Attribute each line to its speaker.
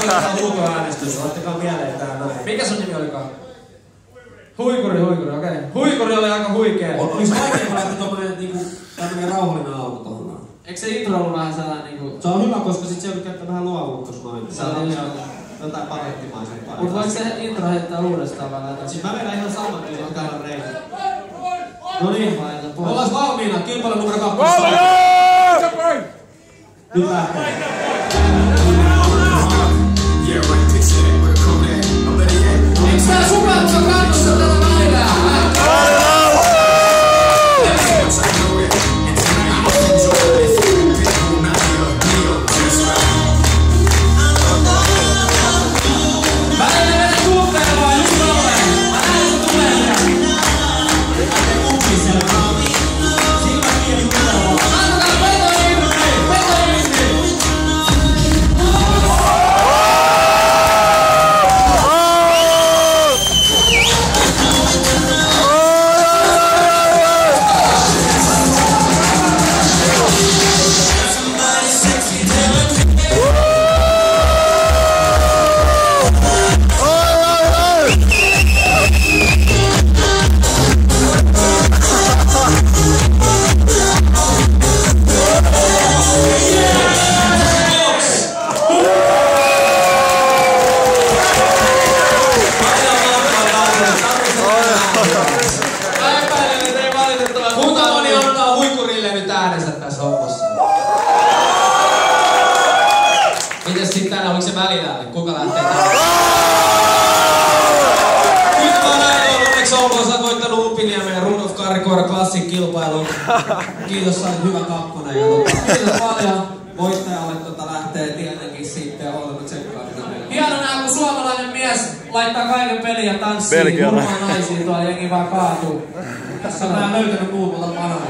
Speaker 1: otetaan ulkoäänestys. Laittakaa mieleen tää näin.
Speaker 2: Mikä sun nimi olikaan? Huikuri, okei. Huikuri oli aika huikee.
Speaker 1: Olis vaikeampaa laittaa tommonen niinku tämmönen rauhallinen auto tohon.
Speaker 2: Eikö se intro ollut vähän sellainen niinku...
Speaker 1: Se on hyvä, koska sit se joudut käyttää vähän luovuuttusmainetta.
Speaker 2: Se on
Speaker 1: jotain pakettimaisempaa.
Speaker 2: Mut voiko se intro heittää uudestaan vai laittaa?
Speaker 1: Siis mä vedän ihan saman kyllä täällä reillä.
Speaker 2: Noniin.
Speaker 1: Ollaan valmiina, kilpailu numero 2. Nyt lähtee.
Speaker 2: Eiks tää Sumatsa kannusta tätä väylää? Välillä mene kuuntelemaan just tolleen. Mä näen kun tulee siellä.
Speaker 1: Silmät kiinni kuuntelemaan.
Speaker 2: Antakaa petoimisesti!
Speaker 1: Kuinka moni antaa Huikurille nyt äänensä tässä hommassa? Mites sit tänään, oliko se välillä? Kuka lähtee tänään? Nyt mä näin on, onneksi olkoon, sä oot voittanut Upiniemeen Rudolf Karikoira Classic-kilpailun. Kiitos, sait hyvä kakkonen. Kiitos paljon. Voittajalle lähtee tietenkin sitten Oltava tsekkaaminen.
Speaker 2: Hieno nää, kun suomalainen mies laittaa kaiken peliin ja tanssii murmaa naisiin, tuolla jengi vaan kaatuu. Tässä on nää löytänyt muut, mutta panoja.